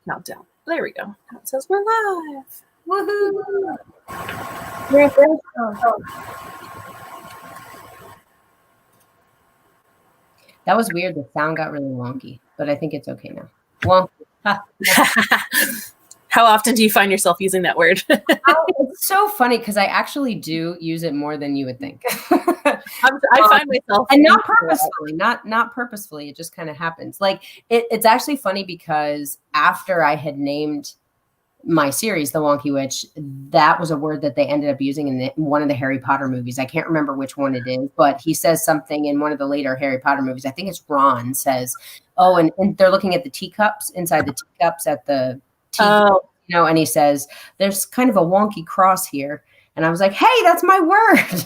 countdown. There we go. Now it says we're live. Woohoo! That was weird. The sound got really wonky, but I think it's okay now. Wonky. How often do you find yourself using that word? It's so funny because I actually do use it more than you would think. I find myself, and not purposefully, not purposefully. It just kind of happens. Like it's actually funny because after I had named my series, The Wonky Witch, that was a word that they ended up using in one of the Harry Potter movies. I can't remember which one it is, but he says something in one of the later Harry Potter movies. I think it's Ron says, "Oh, and they're looking at the teacups inside the teacups at the tea." And he says, "There's kind of a wonky cross here." And I was like, "Hey, that's my word."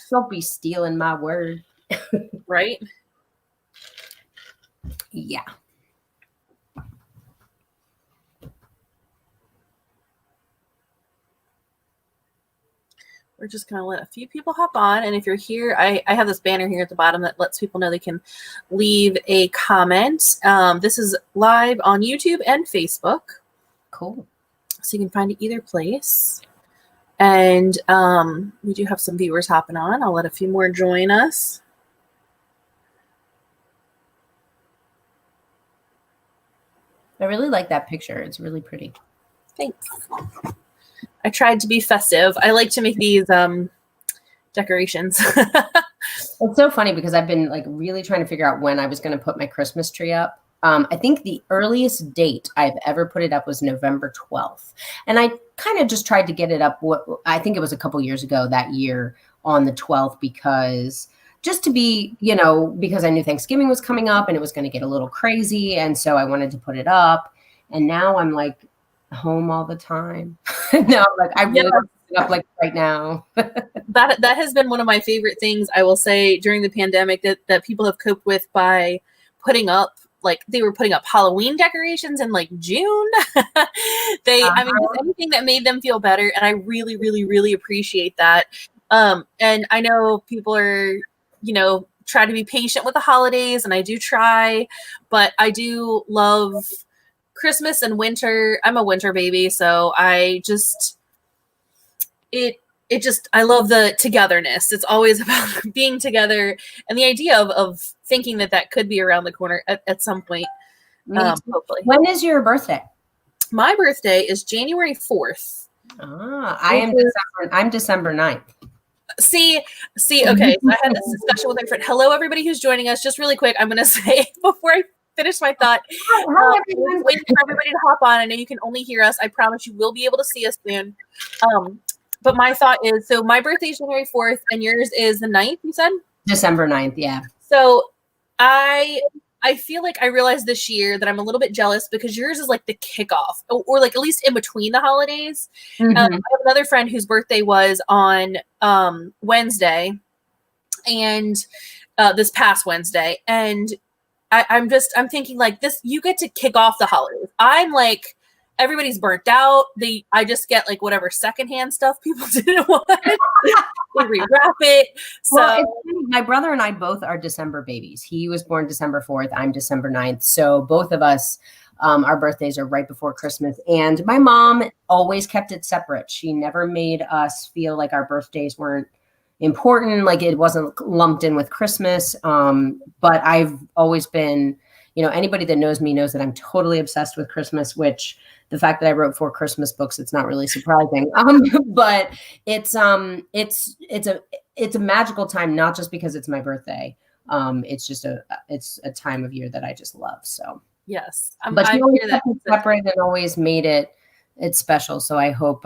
Don't be stealing my word. Right? Yeah. We're just going to let a few people hop on. And if you're here, I have this banner here at the bottom that lets people know they can leave a comment. This is live on YouTube and Facebook. Cool. So you can find it either place. And we do have some viewers hopping on. I'll let a few more join us. I really like that picture. It's really pretty. Thanks. I tried to be festive. I like to make these decorations. It's so funny because I've been like really trying to figure out when I was going to put my Christmas tree up. I think the earliest date I've ever put it up was November 12th. And I kind of just tried to get it up. I think it was a couple years ago that year on the 12th because just to be, because I knew Thanksgiving was coming up and it was going to get a little crazy. And so I wanted to put it up. And now I'm like home all the time. No, like I really want to put it up like right now. That has been one of my favorite things, I will say, during the pandemic that people have coped with by putting up, like they were putting up Halloween decorations in like June. Just anything that made them feel better. And I really, really, really appreciate that. And I know people are, try to be patient with the holidays, and I do try, but I do love Christmas and winter. I'm a winter baby, so I love the togetherness. It's always about being together and the idea of thinking that could be around the corner at some point. Hopefully. When is your birthday? My birthday is January 4th. I'm December 9th. See, okay. So I had this discussion with my friend. Hello, everybody who's joining us. Just really quick, I'm going to say before I finish my thought, waiting for everybody to hop on. I know you can only hear us. I promise you will be able to see us soon. But my thought is, so my birthday is January 4th and yours is the 9th, you said? December 9th, yeah. So I feel like I realized this year that I'm a little bit jealous because yours is like the kickoff or like at least in between the holidays. Mm-hmm. I have another friend whose birthday was on Wednesday and this past Wednesday. And I'm thinking like this, you get to kick off the holidays. I'm like, everybody's burnt out. I just get like whatever secondhand stuff people didn't want. They rewrap it. So my brother and I both are December babies. He was born December 4th. I'm December 9th. So both of us, our birthdays are right before Christmas. And my mom always kept it separate. She never made us feel like our birthdays weren't important, like it wasn't lumped in with Christmas. But I've always been, anybody that knows me knows that I'm totally obsessed with Christmas, which the fact that I wrote 4 Christmas books, it's not really surprising. But it's a magical time, not just because it's my birthday. It's just it's a time of year that I just love. So yes, but she always kept it separate and always made it's special. So I hope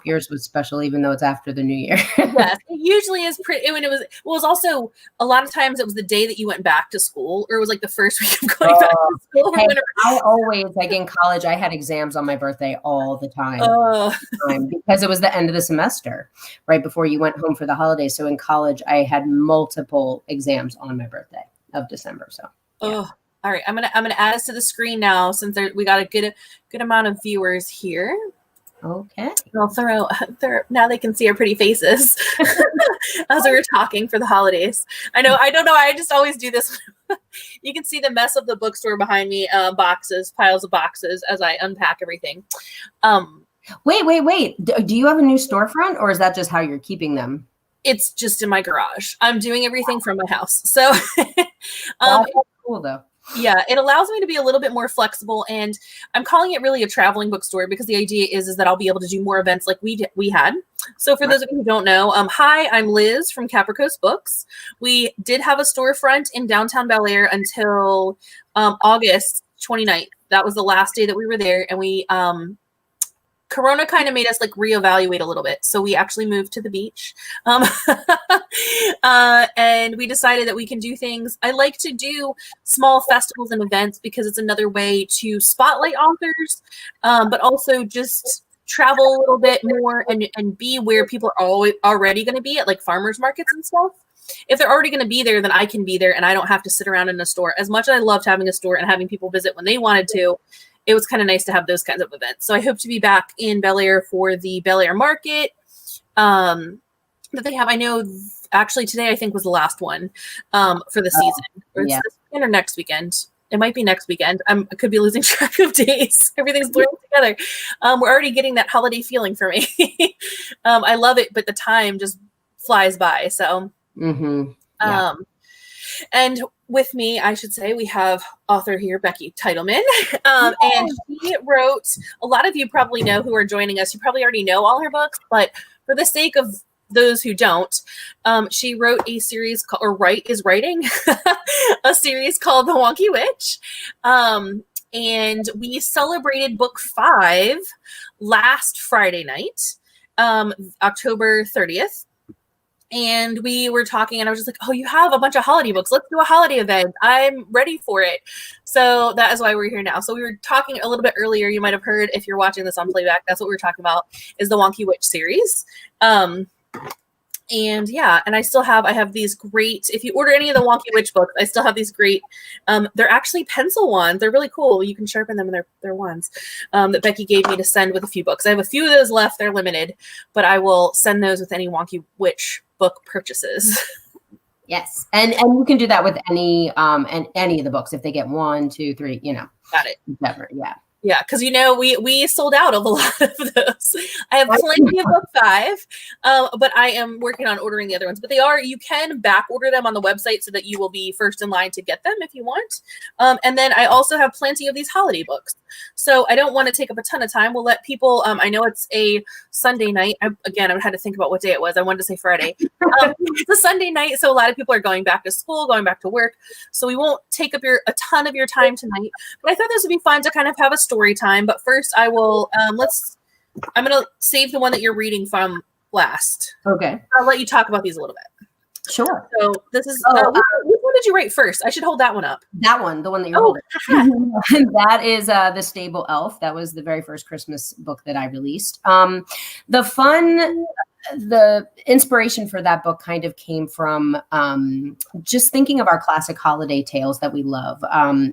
yours was special, even though it's after the new year. Yes, it usually is pretty. When it was also a lot of times it was the day that you went back to school, or it was like the first week of going back to school. Hey, I always, like in college, I had exams on my birthday all the time because it was the end of the semester, right before you went home for the holidays. So in college, I had multiple exams on my birthday of December. So. Yeah. All right, I'm gonna add us to the screen now since we got a good amount of viewers here. Okay. I'll throw now they can see our pretty faces as we were talking for the holidays. I know. I don't know. I just always do this You can see the mess of the bookstore behind me, boxes, piles of boxes as I unpack everything. Wait. Do you have a new storefront, or is that just how you're keeping them? It's just in my garage. I'm doing everything from my house. So That's cool though. yeah, it allows me to be a little bit more flexible, and I'm calling it really a traveling bookstore because the idea is that I'll be able to do more events like we had. So for those of you who don't know, hi, I'm Liz from Capricoast Books. We did have a storefront in downtown Bel Air until August 29th. That was the last day that we were there, and we Corona kind of made us like reevaluate a little bit. So we actually moved to the beach. And we decided that we can do things. I like to do small festivals and events because it's another way to spotlight authors, but also just travel a little bit more and be where people are already going to be at like farmers markets and stuff. If they're already going to be there, then I can be there and I don't have to sit around in a store. As much as I loved having a store and having people visit when they wanted to, it was kind of nice to have those kinds of events. So I hope to be back in Bel Air for the Bel Air Market that they have. I know actually today I think was the last one for the season. Or it's this weekend or next weekend. It might be next weekend. I could be losing track of days. Everything's blurring together. We're already getting that holiday feeling for me. I love it, but the time just flies by. So, and with me, I should say, we have author here, Becky Titelman. And she wrote, a lot of you probably know who are joining us. You probably already know all her books, but for the sake of those who don't, she wrote a series is writing a series called The Wonky Witch. And we celebrated book 5 last Friday night, October 30th. And we were talking and I was just like, oh, you have a bunch of holiday books. Let's do a holiday event. I'm ready for it. So that is why we're here now. So we were talking a little bit earlier. You might have heard if you're watching this on playback, that's what we were talking about is the Wonky Witch series. And yeah, and I have these great, if you order any of the Wonky Witch books, I still have these great, they're actually pencil wands. They're really cool. You can sharpen them and they're wands that Becky gave me to send with a few books. I have a few of those left. They're limited, but I will send those with any Wonky Witch book purchases. Yes. And you can do that with any of the books if they get 1, 2, 3, Got it. Whatever. Yeah. Yeah, because we sold out of a lot of those. I have plenty of book 5, but I am working on ordering the other ones. But you can back order them on the website so that you will be first in line to get them if you want. And then I also have plenty of these holiday books. So I don't want to take up a ton of time. We'll let people, I know it's a Sunday night. I had to think about what day it was. I wanted to say Friday. It's a Sunday night, so a lot of people are going back to school, going back to work. So we won't take up a ton of your time tonight. But I thought this would be fun to kind of have a story time. But first I will, I'm going to save the one that you're reading from last. Okay. I'll let you talk about these a little bit. Sure. So this is, which one did you write first? I should hold that one up. That one, the one that you're holding. That is The Stable Elf. That was the very first Christmas book that I released. The inspiration for that book kind of came from just thinking of our classic holiday tales that we love.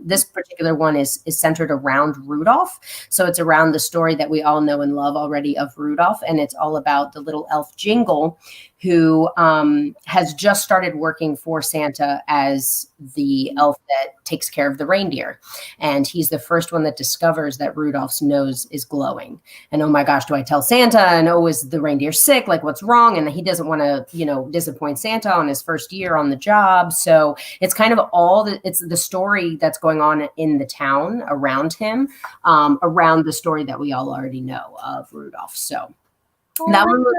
This particular one is centered around Rudolph. So it's around the story that we all know and love already of Rudolph. And it's all about the little elf Jingle, who has just started working for Santa as the elf that takes care of the reindeer. And he's the first one that discovers that Rudolph's nose is glowing. And oh my gosh, do I tell Santa? And oh, is the reindeer sick? Like, what's wrong? And he doesn't want to, disappoint Santa on his first year on the job. So it's kind of it's the story that's going on in the town around him, around the story that we all already know of Rudolph. So that one was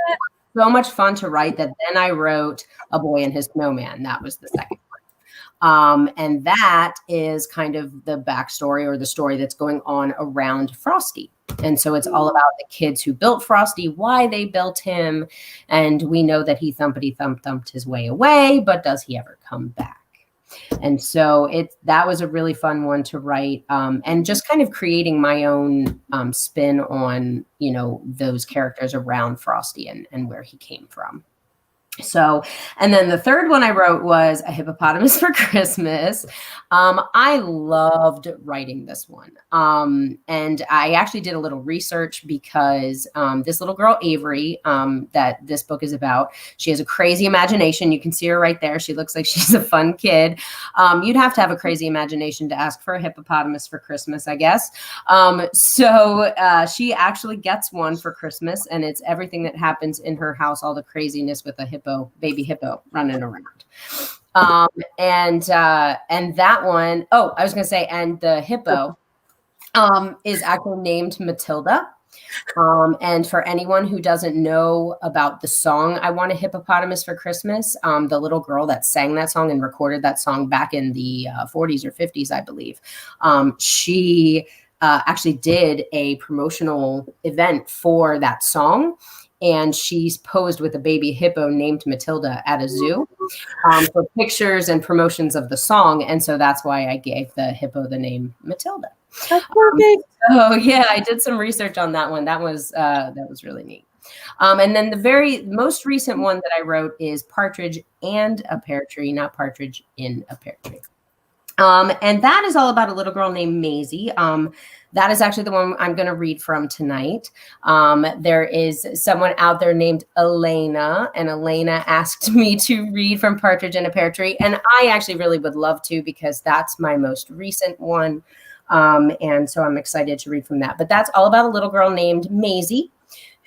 so much fun to write that then I wrote A Boy and His Snowman. That was the second one. And that is kind of the backstory or the story that's going on around Frosty. And so it's all about the kids who built Frosty, why they built him. And we know that he thumped his way away, but does he ever come back? And so that was a really fun one to write, and just kind of creating my own spin on, those characters around Frosty and where he came from. So, and then the third one I wrote was A Hippopotamus for Christmas. I loved writing this one. And I actually did a little research because this little girl, Avery, that this book is about, she has a crazy imagination. You can see her right there. She looks like she's a fun kid. You'd have to have a crazy imagination to ask for a hippopotamus for Christmas, I guess. So she actually gets one for Christmas, and it's everything that happens in her house, all the craziness with a baby hippo running around. And that one, I was going to say, and the hippo is actually named Matilda. And for anyone who doesn't know about the song, I Want a Hippopotamus for Christmas, the little girl that sang that song and recorded that song back in the 40s or 50s, I believe, she actually did a promotional event for that song. And she's posed with a baby hippo named Matilda at a zoo for pictures and promotions of the song. And so that's why I gave the hippo the name Matilda. That's perfect. So yeah, I did some research on that one. That was really neat. And then the very most recent one that I wrote is Partridge and a Pear Tree, not Partridge in a Pear Tree. And that is all about a little girl named Maisie. That is actually the one I'm going to read from tonight. There is someone out there named Elena, and Elena asked me to read from Partridge in a Pear Tree. And I actually really would love to, because that's my most recent one. And so I'm excited to read from that. But that's all about a little girl named Maisie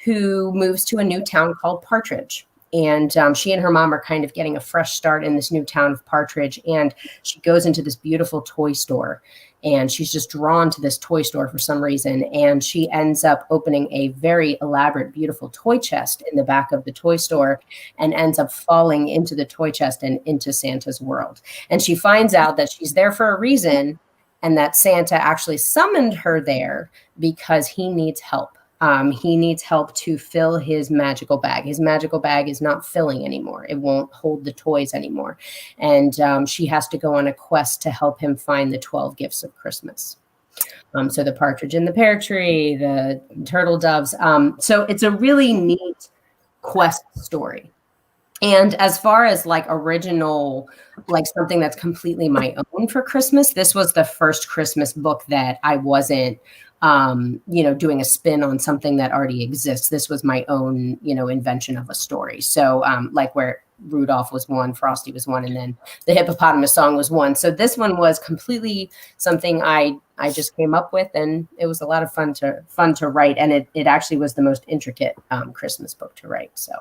who moves to a new town called Partridge. And she and her mom are kind of getting a fresh start in this new town of Partridge. And she goes into this beautiful toy store, and she's just drawn to this toy store for some reason. And she ends up opening a very elaborate, beautiful toy chest in the back of the toy store, and ends up falling into the toy chest and into Santa's world. And she finds out that she's there for a reason, and that Santa actually summoned her there because he needs help. He needs help to fill his magical bag. His magical bag is not filling anymore. It won't hold the toys anymore. And she has to go on a quest to help him find the 12 gifts of Christmas. So the partridge in the pear tree, the turtle doves. So it's a really neat quest story. And as far as like original, like something that's completely my own for Christmas, this was the first Christmas book that I wasn't doing a spin on something that already exists. This was my own, invention of a story. So like where Rudolph was one, Frosty was one, and then the hippopotamus song was one. So this one was completely something I just came up with, and it was a lot of fun to write. And it actually was the most intricate Christmas book to write. So.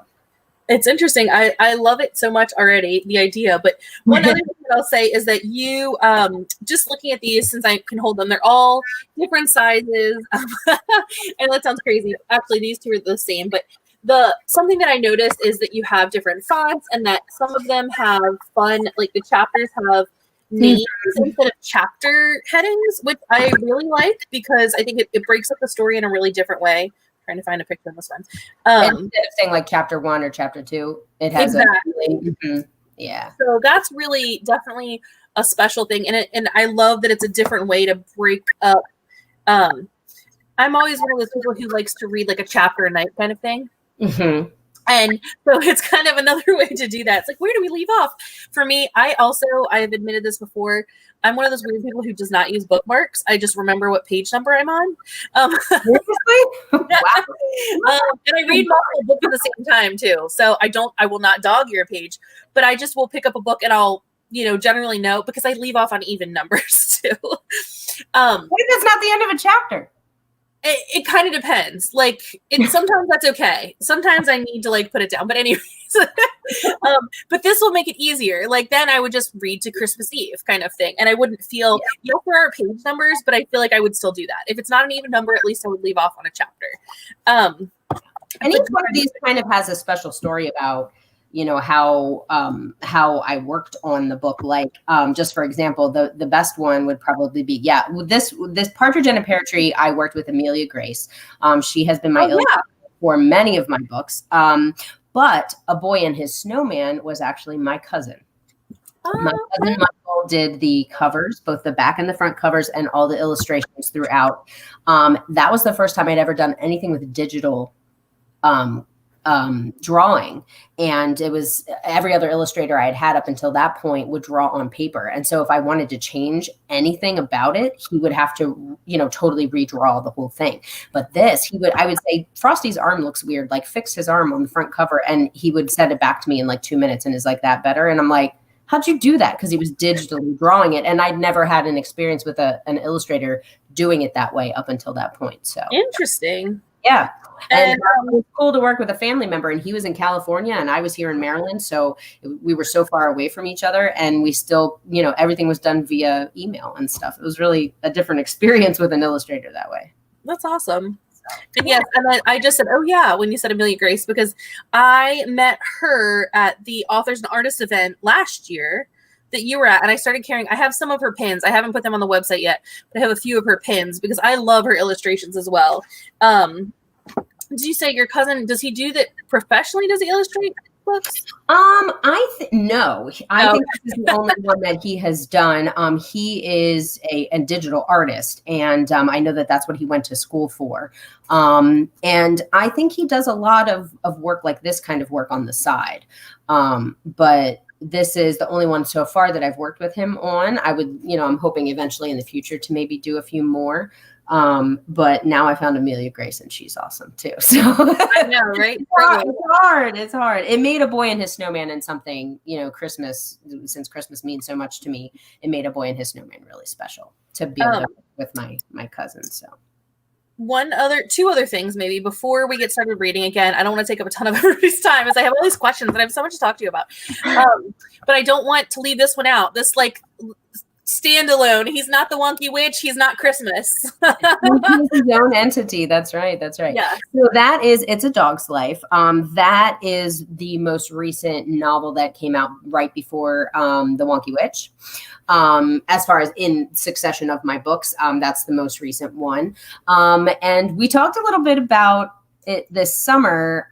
It's interesting. I love it so much already, the idea. But one other thing that I'll say is that you, just looking at these, since I can hold them, they're all different sizes. And that sounds crazy. Actually, these two are the same. But something that I noticed is that you have different fonts, and that some of them have fun, like the chapters have names instead of chapter headings, which I really like, because I think it breaks up the story in a really different way. Trying to find a picture of this one. Instead of saying like chapter 1 or chapter 2, it has exactly. Yeah. So that's really definitely a special thing, and I love that it's a different way to break up. I'm always one of those people who likes to read like a chapter a night kind of thing. Mm-hmm. And so it's kind of another way to do that. It's like, where do we leave off? For me, I have admitted this before, I'm one of those weird people who does not use bookmarks. I just remember what page number I'm on. Seriously? Wow. And I read multiple books at the same time too. So I will not dog your page, but I just will pick up a book and I'll, generally know, because I leave off on even numbers too. What if that's not the end of a chapter? It kind of depends. Like, sometimes that's okay. Sometimes I need to like put it down. But anyways, but this will make it easier. Like, then I would just read to Christmas Eve kind of thing, and I wouldn't feel. There are page numbers, but I feel like I would still do that. If it's not an even number, at least I would leave off on a chapter. And each one of these kind of has a special story about, how I worked on the book. Like, just for example, the best one would probably be, this Partridge in a Pear Tree, I worked with Amelia Grace. She has been my illustrator for many of my books. But A Boy and His Snowman was actually my cousin. My cousin Michael did the covers, both the back and the front covers, and all the illustrations throughout. That was the first time I'd ever done anything with digital drawing, and it was every other illustrator I had up until that point would draw on paper. And so if I wanted to change anything about it, he would have to, totally redraw the whole thing. But this, I would say, Frosty's arm looks weird, like fix his arm on the front cover. And he would send it back to me in like 2 minutes and is like, that better? And I'm like, how'd you do that? Because he was digitally drawing it. And I'd never had an experience with an illustrator doing it that way up until that point. So interesting. Yeah. And it was cool to work with a family member, and he was in California and I was here in Maryland. So we were so far away from each other, and we still, everything was done via email and stuff. It was really a different experience with an illustrator that way. That's awesome. And yes, and I just said, oh yeah, when you said Amelia Grace, because I met her at the Authors and Artists event last year that you were at, and I started carrying, I have some of her pins. I haven't put them on the website yet, but I have a few of her pins because I love her illustrations as well. Did you say your cousin, does he do that professionally? Does he illustrate books? No, I think this is the only one that he has done. He is a digital artist, and I know that that's what he went to school for. And I think he does a lot of work like this kind of work on the side. But this is the only one so far that I've worked with him on. I would, I'm hoping eventually in the future to maybe do a few more. But now I found Amelia Grace, and she's awesome too. So I know, right? It's hard. It made A Boy and His Snowman and something, Christmas, since Christmas means so much to me, it made A Boy and His Snowman really special to be able to work with my cousins. So two other things maybe before we get started reading again. I don't want to take up a ton of everybody's time as I have all these questions and I have so much to talk to you about. But I don't want to leave this one out. This standalone. He's not the Wonky Witch. He's not Christmas. He's his own entity. That's right. Yeah. So It's a Dog's Life. That is the most recent novel that came out right before The Wonky Witch. As far as in succession of my books, that's the most recent one. And we talked a little bit about it this summer,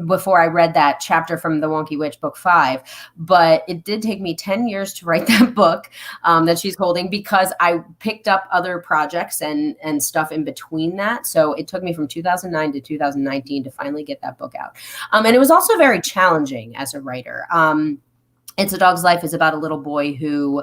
before I read that chapter from The Wonky Witch, book 5. But it did take me 10 years to write that book that she's holding, because I picked up other projects and stuff in between that. So it took me from 2009 to 2019 to finally get that book out. And it was also very challenging as a writer. It's a Dog's Life is about a little boy who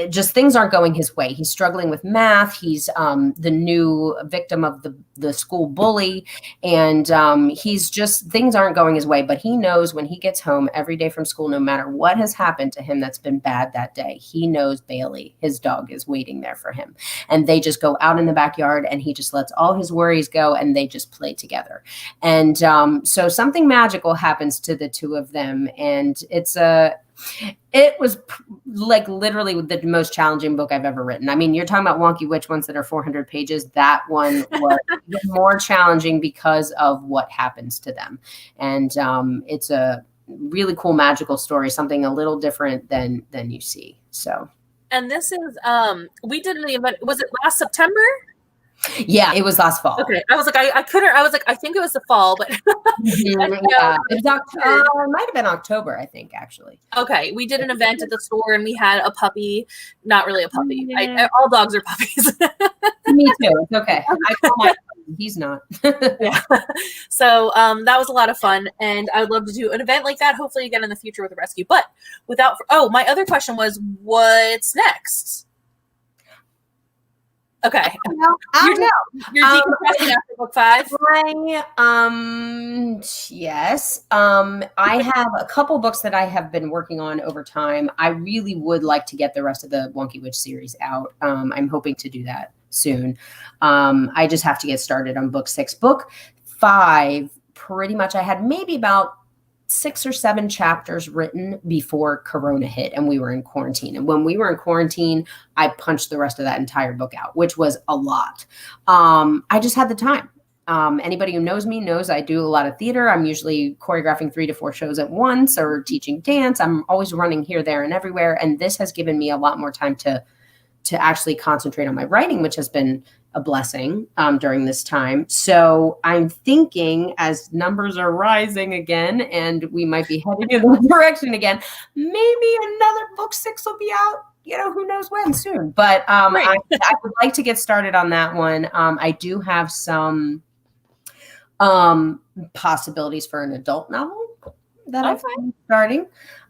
just things aren't going his way. He's struggling with math. He's the new victim of the school bully. And he's just, things aren't going his way. But he knows when he gets home every day from school, no matter what has happened to him that's been bad that day, he knows Bailey, his dog, is waiting there for him. And they just go out in the backyard and he just lets all his worries go and they just play together. And so something magical happens to the two of them. And it was like literally the most challenging book I've ever written. I mean, you're talking about Wonky Witch ones that are 400 pages. That one was even more challenging because of what happens to them. And it's a really cool, magical story, something a little different than you see. So. And this is, we did an event, was it last September? Yeah, it was last fall. Okay, I was like, I think it was the fall, but yeah, it might have been October, I think, actually. Okay, we did an event at the store, and we had a puppy. Not really a puppy. All dogs are puppies. Me too. It's okay. I call my puppy. He's not. Yeah. So that was a lot of fun, and I would love to do an event like that. Hopefully, again in the future with a rescue. But my other question was, what's next? Okay. You're decompressing after book 5? Yes. I have a couple books that I have been working on over time. I really would like to get the rest of the Wonky Witch series out. I'm hoping to do that soon. I just have to get started on book 6. Book 5, pretty much I had maybe about 6 or 7 chapters written before Corona hit and we were in quarantine. And when we were in quarantine, I punched the rest of that entire book out, which was a lot. I just had the time. Anybody who knows me knows I do a lot of theater. I'm usually choreographing 3 to 4 shows at once or teaching dance. I'm always running here, there, and everywhere. And this has given me a lot more time to actually concentrate on my writing, which has been a blessing during this time. So I'm thinking, as numbers are rising again, and we might be heading in that direction again, maybe another book 6 will be out, who knows when, soon. But I would like to get started on that one. I do have some Possibilities for an adult novel that Okay. I'm starting.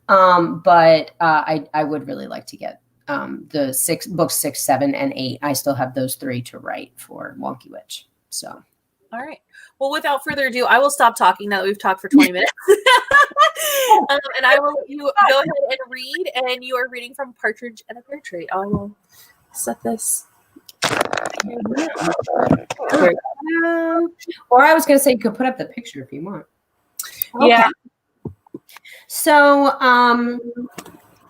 But I would really like to get the books 6, 7, and 8. I still have those 3 to write for Wonky Witch. So. All right. Well, without further ado, I will stop talking now that we've talked for 20 minutes. And I will let you go ahead and read. And you are reading from Partridge and a Pear Tree. I will set this. Or I was going to say you could put up the picture if you want. Okay. Yeah. So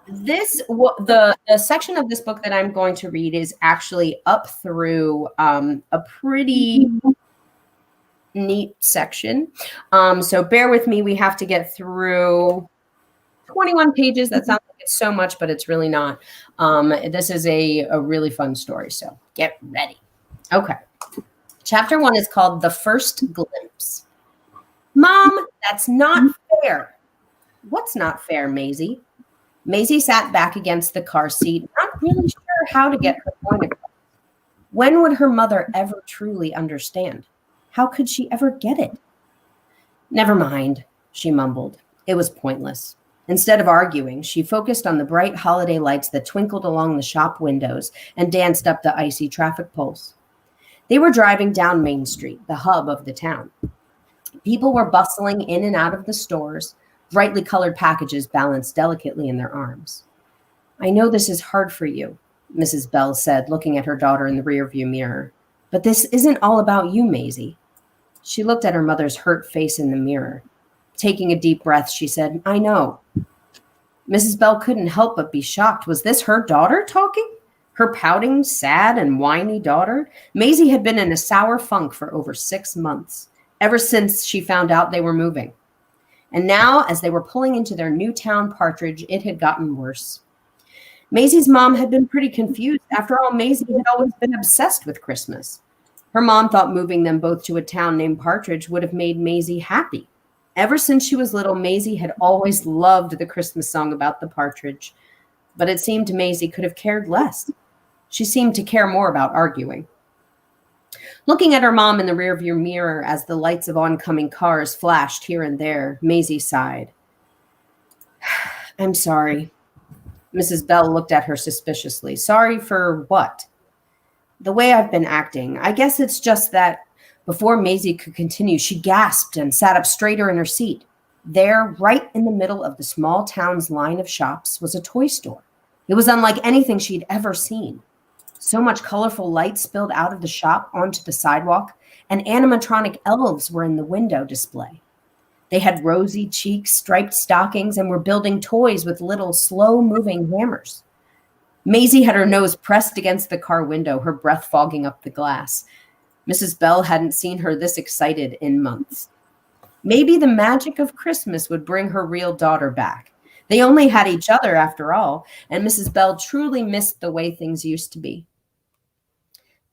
the section of this book that I'm going to read is actually up through a pretty neat section. So bear with me. We have to get through 21 pages. That sounds like it's so much, but it's really not. This is a really fun story. So get ready. Okay. Chapter 1 is called The First Glimpse. Mom, that's not fair. What's not fair, Maisie? Maisie sat back against the car seat, not really sure how to get her point across. When would her mother ever truly understand? How could she ever get it? Never mind, she mumbled. It was pointless. Instead of arguing, she focused on the bright holiday lights that twinkled along the shop windows and danced up the icy traffic poles. They were driving down Main Street, the hub of the town. People were bustling in and out of the stores, brightly colored packages balanced delicately in their arms. I know this is hard for you, Mrs. Bell said, looking at her daughter in the rearview mirror. But this isn't all about you, Maisie. She looked at her mother's hurt face in the mirror. Taking a deep breath, she said, I know. Mrs. Bell couldn't help but be shocked. Was this her daughter talking? Her pouting, sad, and whiny daughter? Maisie had been in a sour funk for over 6 months, ever since she found out they were moving. And now, as they were pulling into their new town, Partridge, it had gotten worse. Maisie's mom had been pretty confused. After all, Maisie had always been obsessed with Christmas. Her mom thought moving them both to a town named Partridge would have made Maisie happy. Ever since she was little, Maisie had always loved the Christmas song about the partridge, but it seemed Maisie could have cared less. She seemed to care more about arguing. Looking at her mom in the rearview mirror as the lights of oncoming cars flashed here and there, Maisie sighed. I'm sorry. Mrs. Bell looked at her suspiciously. Sorry for what? The way I've been acting. I guess it's just that before Maisie could continue, she gasped and sat up straighter in her seat. There, right in the middle of the small town's line of shops, was a toy store. It was unlike anything she'd ever seen. So much colorful light spilled out of the shop onto the sidewalk, and animatronic elves were in the window display. They had rosy cheeks, striped stockings, and were building toys with little slow-moving hammers. Maisie had her nose pressed against the car window, her breath fogging up the glass. Mrs. Bell hadn't seen her this excited in months. Maybe the magic of Christmas would bring her real daughter back. They only had each other after all, and Mrs. Bell truly missed the way things used to be.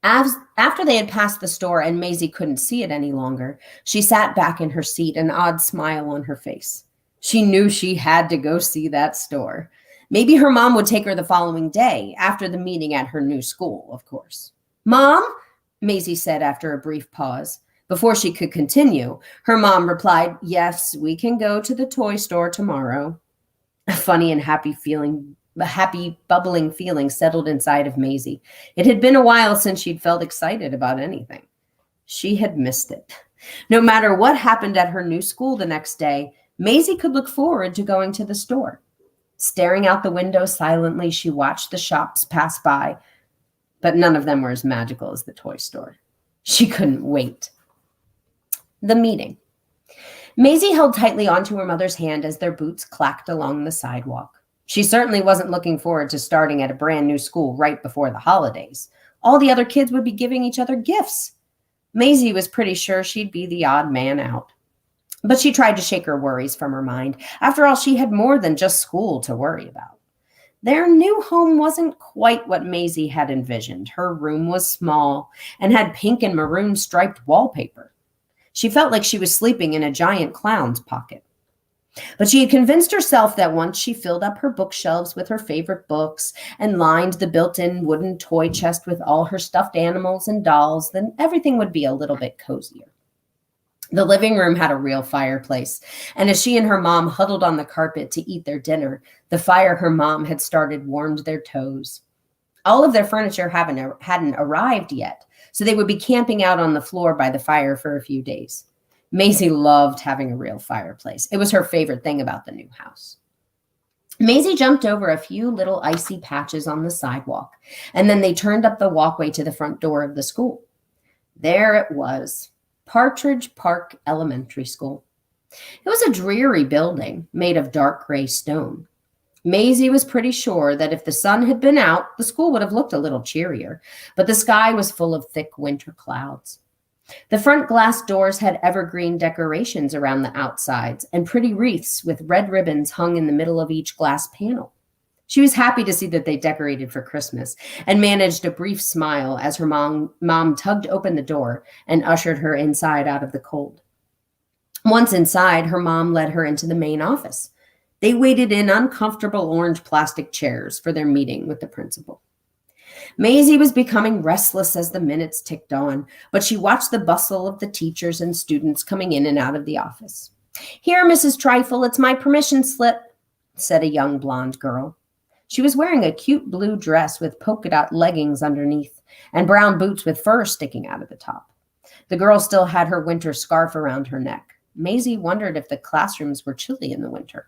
After they had passed the store and Maisie couldn't see it any longer, she sat back in her seat, an odd smile on her face. She knew she had to go see that store. Maybe her mom would take her the following day, after the meeting at her new school, of course. Mom? Maisie said after a brief pause. Before she could continue, her mom replied, yes, we can go to the toy store tomorrow. A funny and happy bubbling feeling settled inside of Maisie. It had been a while since she'd felt excited about anything. She had missed it. No matter what happened at her new school the next day, Maisie could look forward to going to the store. Staring out the window silently, she watched the shops pass by, but none of them were as magical as the toy store. She couldn't wait. The meeting. Maisie held tightly onto her mother's hand as their boots clacked along the sidewalk. She certainly wasn't looking forward to starting at a brand new school right before the holidays. All the other kids would be giving each other gifts. Maisie was pretty sure she'd be the odd man out. But she tried to shake her worries from her mind. After all, she had more than just school to worry about. Their new home wasn't quite what Maisie had envisioned. Her room was small and had pink and maroon striped wallpaper. She felt like she was sleeping in a giant clown's pocket. But she had convinced herself that once she filled up her bookshelves with her favorite books and lined the built-in wooden toy chest with all her stuffed animals and dolls, then everything would be a little bit cozier. The living room had a real fireplace, and as she and her mom huddled on the carpet to eat their dinner, the fire her mom had started warmed their toes. All of their furniture hadn't arrived yet, so they would be camping out on the floor by the fire for a few days. Maisie loved having a real fireplace. It was her favorite thing about the new house. Maisie jumped over a few little icy patches on the sidewalk, and then they turned up the walkway to the front door of the school. There it was, Partridge Park Elementary School. It was a dreary building made of dark gray stone. Maisie was pretty sure that if the sun had been out, the school would have looked a little cheerier, but the sky was full of thick winter clouds. The front glass doors had evergreen decorations around the outsides and pretty wreaths with red ribbons hung in the middle of each glass panel. She was happy to see that they decorated for Christmas and managed a brief smile as her mom tugged open the door and ushered her inside out of the cold. Once inside, her mom led her into the main office. They waited in uncomfortable orange plastic chairs for their meeting with the principal. Maisie was becoming restless as the minutes ticked on, but she watched the bustle of the teachers and students coming in and out of the office. "Here, Mrs. Trifle, it's my permission slip," said a young blonde girl. She was wearing a cute blue dress with polka dot leggings underneath and brown boots with fur sticking out of the top. The girl still had her winter scarf around her neck. Maisie wondered if the classrooms were chilly in the winter.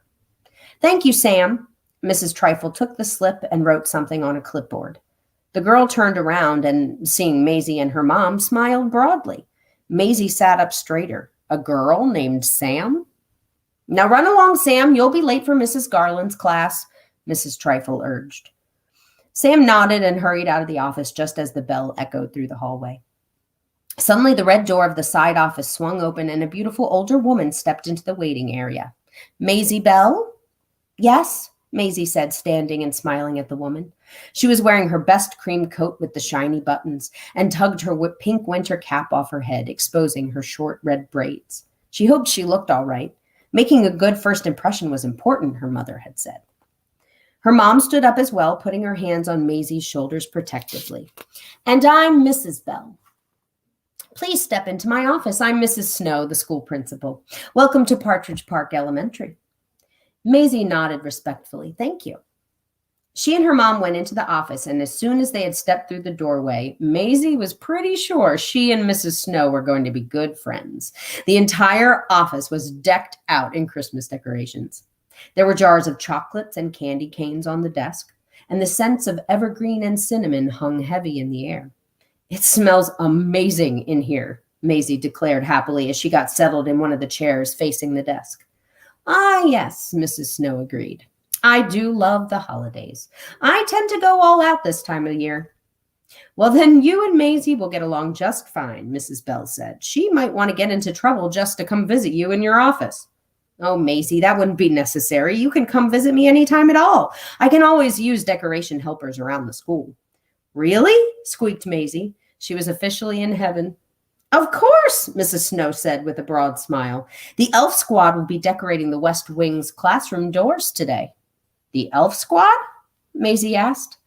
"Thank you, Sam." Mrs. Trifle took the slip and wrote something on a clipboard. The girl turned around and, seeing Maisie and her mom, smiled broadly. Maisie sat up straighter. A girl named Sam? "Now run along, Sam. You'll be late for Mrs. Garland's class," Mrs. Trifle urged. Sam nodded and hurried out of the office just as the bell echoed through the hallway. Suddenly, the red door of the side office swung open and a beautiful older woman stepped into the waiting area. "Maisie Bell?" "Yes," Maisie said, standing and smiling at the woman. She was wearing her best cream coat with the shiny buttons and tugged her pink winter cap off her head, exposing her short red braids. She hoped she looked all right. Making a good first impression was important, her mother had said. Her mom stood up as well, putting her hands on Maisie's shoulders protectively. "And I'm Mrs. Bell. Please step into my office. I'm Mrs. Snow, the school principal. Welcome to Partridge Park Elementary." Maisie nodded respectfully. "Thank you." She and her mom went into the office, and as soon as they had stepped through the doorway, Maisie was pretty sure she and Mrs. Snow were going to be good friends. The entire office was decked out in Christmas decorations. There were jars of chocolates and candy canes on the desk, and the scents of evergreen and cinnamon hung heavy in the air. "It smells amazing in here," Maisie declared happily as she got settled in one of the chairs facing the desk. "Ah, yes," Mrs. Snow agreed. "I do love the holidays. I tend to go all out this time of year." "Well, then you and Maisie will get along just fine," Mrs. Bell said. "She might want to get into trouble just to come visit you in your office." "Oh, Maisie, that wouldn't be necessary. You can come visit me anytime at all. I can always use decoration helpers around the school." "Really?" squeaked Maisie. She was officially in heaven. "Of course," Mrs. Snow said with a broad smile. "The elf squad will be decorating the West Wing's classroom doors today." "The elf squad?" Maisie asked.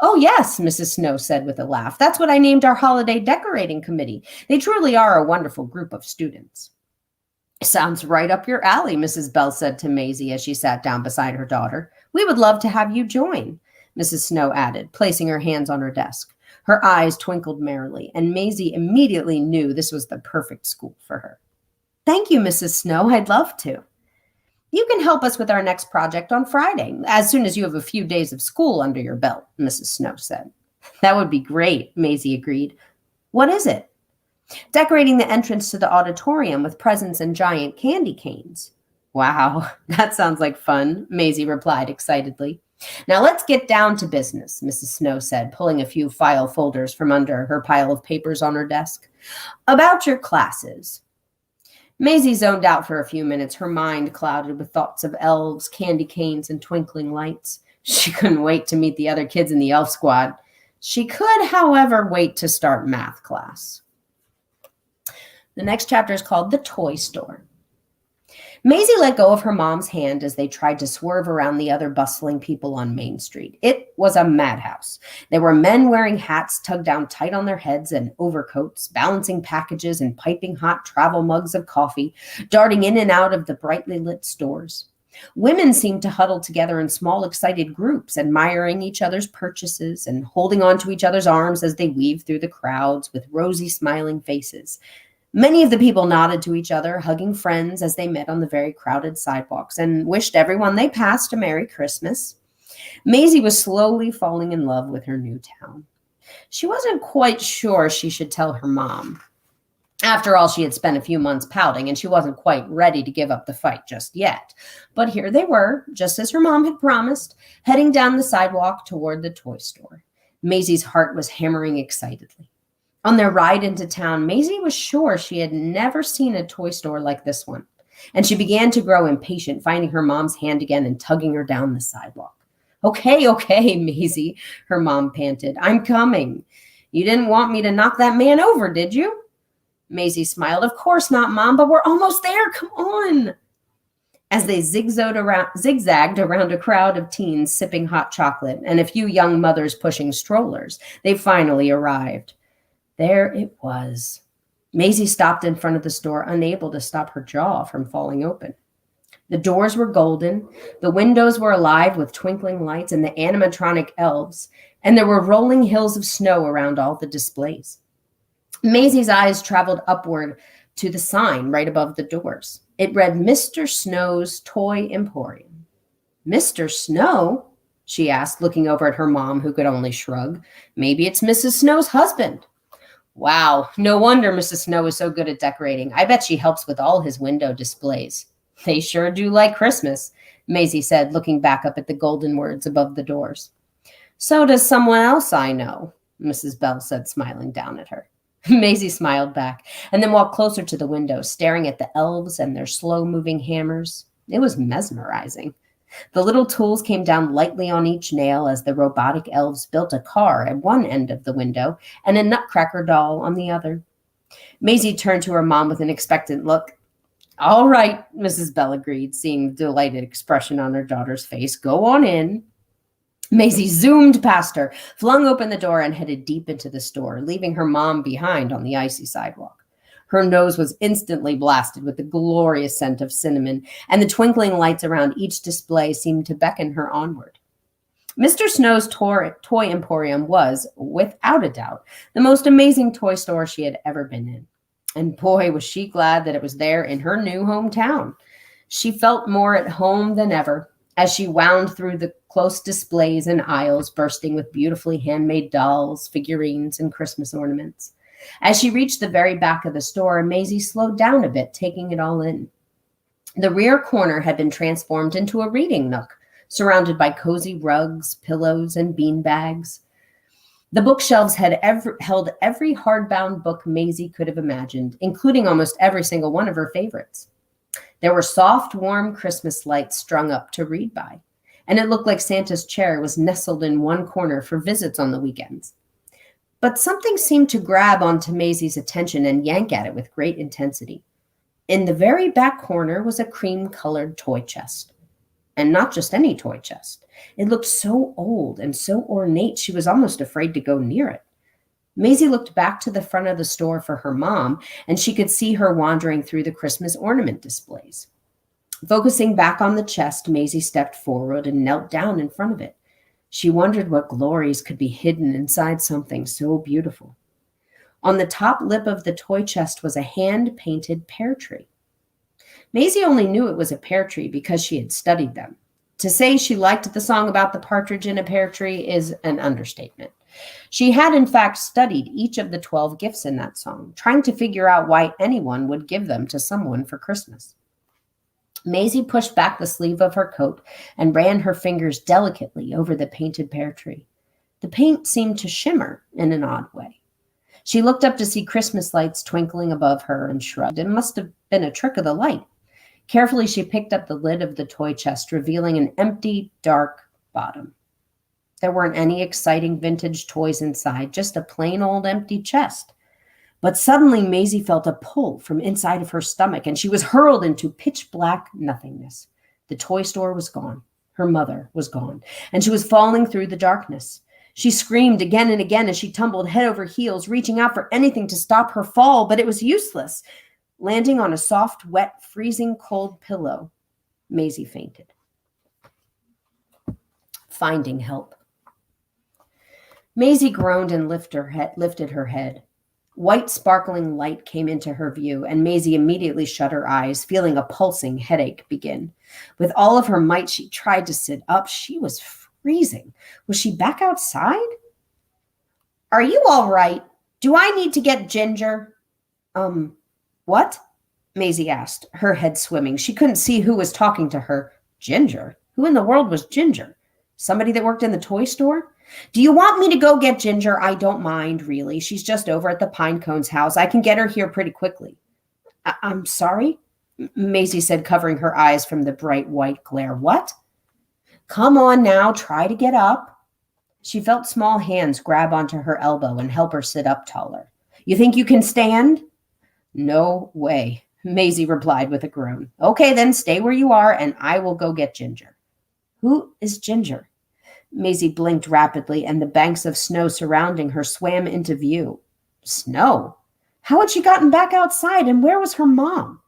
"Oh, yes," Mrs. Snow said with a laugh. "That's what I named our holiday decorating committee. They truly are a wonderful group of students." "Sounds right up your alley," Mrs. Bell said to Maisie as she sat down beside her daughter. "We would love to have you join," Mrs. Snow added, placing her hands on her desk. Her eyes twinkled merrily, and Maisie immediately knew this was the perfect school for her. "Thank you, Mrs. Snow. I'd love to." "You can help us with our next project on Friday, as soon as you have a few days of school under your belt," Mrs. Snow said. "That would be great," Maisie agreed. "What is it?" "Decorating the entrance to the auditorium with presents and giant candy canes." "Wow, that sounds like fun," Maisie replied excitedly. "Now let's get down to business," Mrs. Snow said, pulling a few file folders from under her pile of papers on her desk. "About your classes." Maisie zoned out for a few minutes, her mind clouded with thoughts of elves, candy canes, and twinkling lights. She couldn't wait to meet the other kids in the elf squad. She could, however, wait to start math class. The next chapter is called The Toy Store. Maisie let go of her mom's hand as they tried to swerve around the other bustling people on Main Street. It was a madhouse. There were men wearing hats tugged down tight on their heads and overcoats, balancing packages and piping hot travel mugs of coffee, darting in and out of the brightly lit stores. Women seemed to huddle together in small, excited groups, admiring each other's purchases and holding on to each other's arms as they weaved through the crowds with rosy, smiling faces. Many of the people nodded to each other, hugging friends as they met on the very crowded sidewalks, and wished everyone they passed a Merry Christmas. Maisie was slowly falling in love with her new town. She wasn't quite sure she should tell her mom. After all, she had spent a few months pouting, and she wasn't quite ready to give up the fight just yet. But here they were, just as her mom had promised, heading down the sidewalk toward the toy store. Maisie's heart was hammering excitedly. On their ride into town, Maisie was sure she had never seen a toy store like this one, and she began to grow impatient, finding her mom's hand again and tugging her down the sidewalk. Okay, Maisie, her mom panted. I'm coming. You didn't want me to knock that man over, did you? Maisie smiled. Of course not, Mom, but we're almost there. Come on. As they zigzagged around a crowd of teens sipping hot chocolate and a few young mothers pushing strollers, they finally arrived. There it was. Maisie stopped in front of the store, unable to stop her jaw from falling open. The doors were golden, the windows were alive with twinkling lights and the animatronic elves, and there were rolling hills of snow around all the displays. Maisie's eyes traveled upward to the sign right above the doors. It read Mr. Snow's Toy Emporium. Mr. Snow? She asked, looking over at her mom, who could only shrug. Maybe it's Mrs. Snow's husband. Wow, no wonder Mrs. Snow is so good at decorating. I bet she helps with all his window displays. They sure do like Christmas, Maisie said, looking back up at the golden words above the doors. So does someone else I know, Mrs. Bell said, smiling down at her. Maisie smiled back and then walked closer to the window, staring at the elves and their slow-moving hammers. It was mesmerizing. The little tools came down lightly on each nail as the robotic elves built a car at one end of the window and a nutcracker doll on the other. Maisie turned to her mom with an expectant look. All right, Mrs. Bell agreed, seeing the delighted expression on her daughter's face. Go on in. Maisie zoomed past her, flung open the door, and headed deep into the store, leaving her mom behind on the icy sidewalk. Her nose was instantly blasted with the glorious scent of cinnamon, and the twinkling lights around each display seemed to beckon her onward. Mr. Snow's Toy Emporium was, without a doubt, the most amazing toy store she had ever been in. And boy, was she glad that it was there in her new hometown. She felt more at home than ever as she wound through the close displays and aisles bursting with beautifully handmade dolls, figurines, and Christmas ornaments. As she reached the very back of the store, Maisie slowed down a bit, taking it all in. The rear corner had been transformed into a reading nook, surrounded by cozy rugs, pillows, and bean bags. The bookshelves had held every hardbound book Maisie could have imagined, including almost every single one of her favorites. There were soft, warm Christmas lights strung up to read by, and it looked like Santa's chair was nestled in one corner for visits on the weekends. But something seemed to grab onto Maisie's attention and yank at it with great intensity. In the very back corner was a cream-colored toy chest. And not just any toy chest. It looked so old and so ornate she was almost afraid to go near it. Maisie looked back to the front of the store for her mom, and she could see her wandering through the Christmas ornament displays. Focusing back on the chest, Maisie stepped forward and knelt down in front of it. She wondered what glories could be hidden inside something so beautiful. On the top lip of the toy chest was a hand-painted pear tree. Maisie only knew it was a pear tree because she had studied them. To say she liked the song about the partridge in a pear tree is an understatement. She had, in fact, studied each of the 12 gifts in that song, trying to figure out why anyone would give them to someone for Christmas. Maisie pushed back the sleeve of her coat and ran her fingers delicately over the painted pear tree. The paint seemed to shimmer in an odd way. She looked up to see Christmas lights twinkling above her and shrugged. It must have been a trick of the light. Carefully, she picked up the lid of the toy chest, revealing an empty, dark bottom. There weren't any exciting vintage toys inside, just a plain old empty chest. But suddenly Maisie felt a pull from inside of her stomach, and she was hurled into pitch black nothingness. The toy store was gone. Her mother was gone, and she was falling through the darkness. She screamed again and again as she tumbled head over heels, reaching out for anything to stop her fall, but it was useless. Landing on a soft, wet, freezing cold pillow, Maisie fainted. Finding help. Maisie groaned and lifted her head. White sparkling light came into her view, and Maisie immediately shut her eyes, feeling a pulsing headache begin. With all of her might, she tried to sit up. She was freezing. Was she back outside? Are you all right? Do I need to get Ginger? What? Maisie asked, her head swimming. She couldn't see who was talking to her. Ginger? Who in the world was Ginger? Somebody that worked in the toy store? Do you want me to go get Ginger? I don't mind, really. She's just over at the Pinecone's house. I can get her here pretty quickly. I'm sorry? Maisie said, covering her eyes from the bright white glare. What? Come on now, try to get up. She felt small hands grab onto her elbow and help her sit up taller. You think you can stand? No way, Maisie replied with a groan. Okay, then stay where you are and I will go get Ginger. Who is Ginger? Maisie blinked rapidly, and the banks of snow surrounding her swam into view. Snow? How had she gotten back outside, and where was her mom?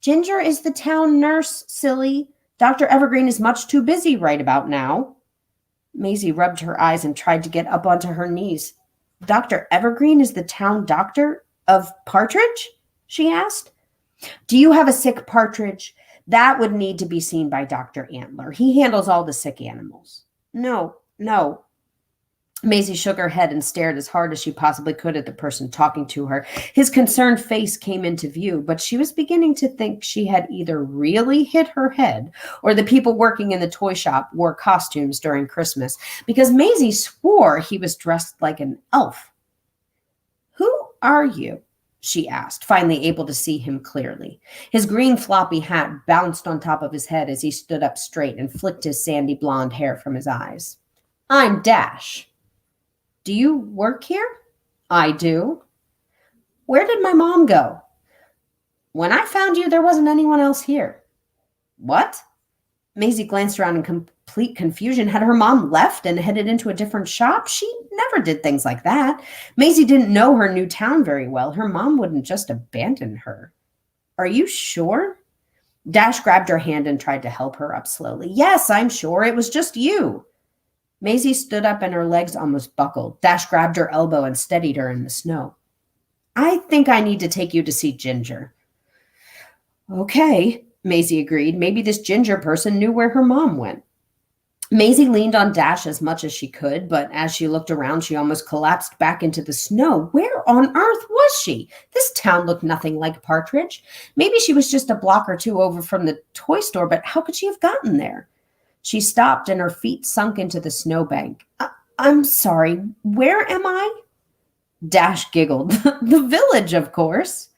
Ginger is the town nurse, silly. Dr. Evergreen is much too busy right about now. Maisie rubbed her eyes and tried to get up onto her knees. Dr. Evergreen is the town doctor of Partridge? She asked. Do you have a sick partridge? That would need to be seen by Dr. Antler. He handles all the sick animals. No. Maisie shook her head and stared as hard as she possibly could at the person talking to her. His concerned face came into view, but she was beginning to think she had either really hit her head or the people working in the toy shop wore costumes during Christmas, because Maisie swore he was dressed like an elf. Who are you? She asked, finally able to see him clearly. His green floppy hat bounced on top of his head as he stood up straight and flicked his sandy blonde hair from his eyes. I'm Dash. Do you work here? I do. Where did my mom go? When I found you, there wasn't anyone else here. What? Maisie glanced around in complete confusion. Had her mom left and headed into a different shop? She never did things like that. Maisie didn't know her new town very well. Her mom wouldn't just abandon her. Are you sure? Dash grabbed her hand and tried to help her up slowly. Yes, I'm sure. It was just you. Maisie stood up and her legs almost buckled. Dash grabbed her elbow and steadied her in the snow. I think I need to take you to see Ginger. Okay, Maisie agreed. Maybe this Ginger person knew where her mom went. Maisie leaned on Dash as much as she could, but as she looked around, she almost collapsed back into the snow. Where on earth was she? This town looked nothing like Partridge. Maybe she was just a block or two over from the toy store, but how could she have gotten there? She stopped and her feet sunk into the snowbank. I'm sorry, where am I? Dash giggled. The village, of course.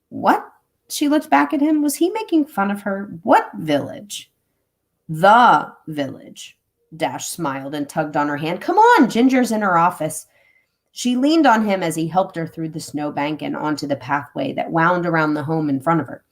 What? She looked back at him. Was he making fun of her? What village? The village. Dash smiled and tugged on her hand. Come on, Ginger's in her office. She leaned on him as he helped her through the snowbank and onto the pathway that wound around the home in front of her.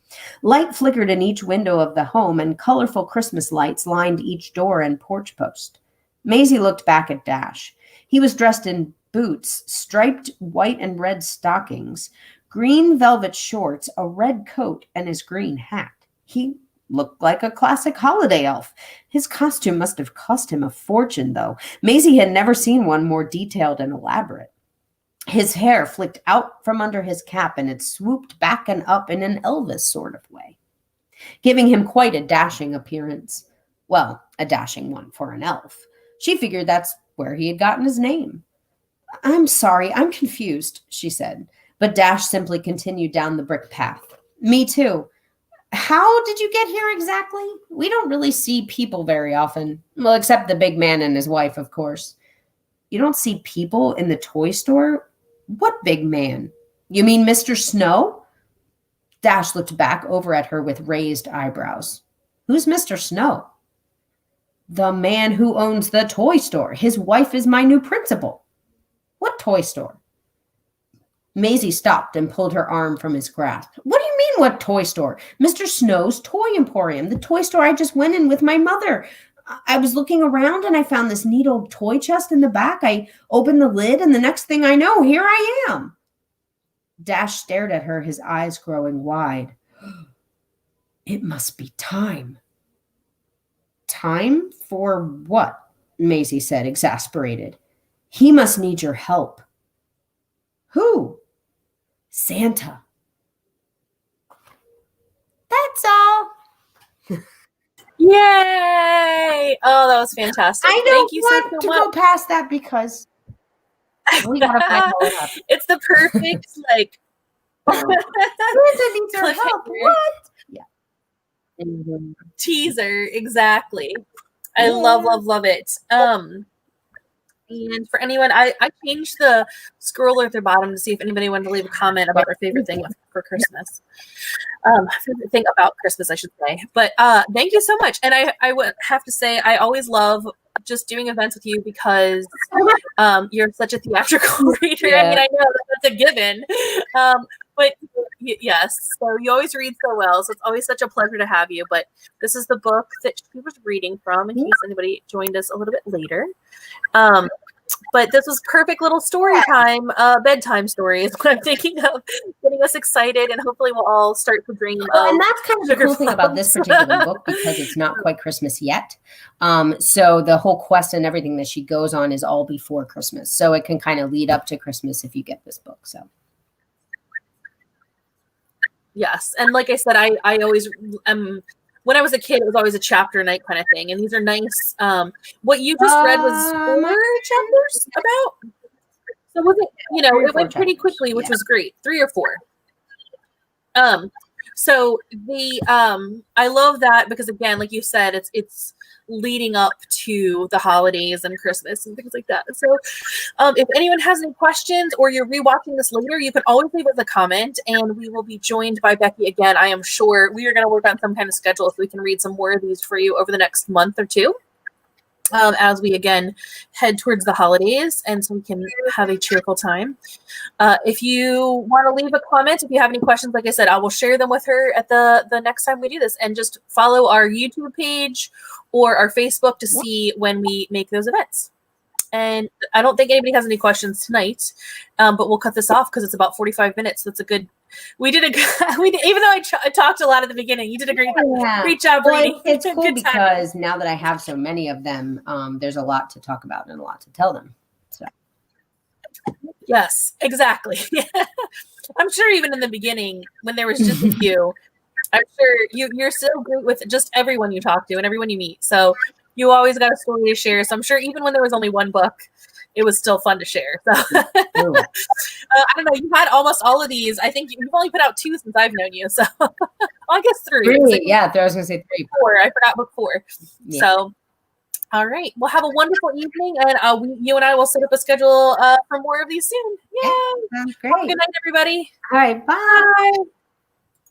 Light flickered in each window of the home, and colorful Christmas lights lined each door and porch post. Maisie looked back at Dash. He was dressed in boots, striped white and red stockings, green velvet shorts, a red coat, and his green hat. He looked like a classic holiday elf. His costume must have cost him a fortune, though. Maisie had never seen one more detailed and elaborate. His hair flicked out from under his cap, and it swooped back and up in an Elvis sort of way, giving him quite a dashing appearance. Well, a dashing one for an elf. She figured that's where he had gotten his name. I'm sorry, I'm confused, she said, but Dash simply continued down the brick path. Me too. How did you get here exactly? We don't really see people very often. Well, except the big man and his wife, of course. You don't see people in the toy store? What big man? You mean Mr. Snow? Dash looked back over at her with raised eyebrows. Who's Mr. Snow? The man who owns the toy store. His wife is my new principal. What toy store? Maisie stopped and pulled her arm from his grasp. What do you mean, what toy store? Mr. Snow's Toy Emporium, the toy store I just went in with my mother. I was looking around and I found this neat old toy chest in the back. I opened the lid, and the next thing I know, here I am. Dash stared at her, his eyes growing wide. It must be time. Time for what? Maisie said, exasperated. He must need your help. Who? Santa. That's all. Yay! Oh, that was fantastic. I don't Thank you want so to much. go past that because we gotta find out what happened. It's the perfect like Santa needs our help. What? Yeah. teaser, exactly. I Yeah. love it. And for anyone, I changed the scroller at the bottom to see if anybody wanted to leave a comment about their favorite thing for Christmas. Favorite thing about Christmas, I should say. But thank you so much. And I would have to say, I always love just doing events with you because you're such a theatrical reader. Yeah. I mean, I know that's a given. But yes, so you always read so well. So it's always such a pleasure to have you. But this is the book that she was reading from in case anybody joined us a little bit later. But this was perfect little story time, bedtime story is what I'm thinking of, getting us excited, and hopefully we'll all start to dream. And that's kind of the cool thing about this particular book, because it's not quite Christmas yet. So the whole quest and everything that she goes on is all before Christmas. So it can kind of lead up to Christmas if you get this book. So. Yes, and like I said, I always when I was a kid, it was always a chapter night kind of thing, and these are nice. What you just read was 4 chapters about. So was it? It went pretty quickly, which was great. 3 or 4. So I love that because again, like you said, it's leading up to the holidays and Christmas and things like that. So if anyone has any questions or you're rewatching this later, you can always leave us a comment and we will be joined by Becky again. I am sure we are going to work on some kind of schedule so we can read some more of these for you over the next month or two. As we again head towards the holidays, and so we can have a cheerful time. If you want to leave a comment, if you have any questions, like I said, I will share them with her at the next time we do this, and just follow our YouTube page or our Facebook to see when we make those events. And I don't think anybody has any questions tonight, but we'll cut this off because it's about 45 minutes. That's a good. Even though I talked a lot at the beginning, you did a great job reading. It's cool because now that I have so many of them, there's a lot to talk about and a lot to tell them. So. Yes, exactly. I'm sure even in the beginning, when there was just a few, I'm sure you're so great with just everyone you talk to and everyone you meet. So you always got a story to share. So I'm sure even when there was only one book, it was still fun to share. So I don't know. You had almost all of these. I think you've only put out 2 since I've known you. So I guess 3. Really? Yeah, I was going to say 3. 4. I forgot book 4. Yeah. So, all right. Well, have a wonderful evening. And you and I will set up a schedule for more of these soon. Yay. Sounds great. Have a good night, everybody. All right. Bye.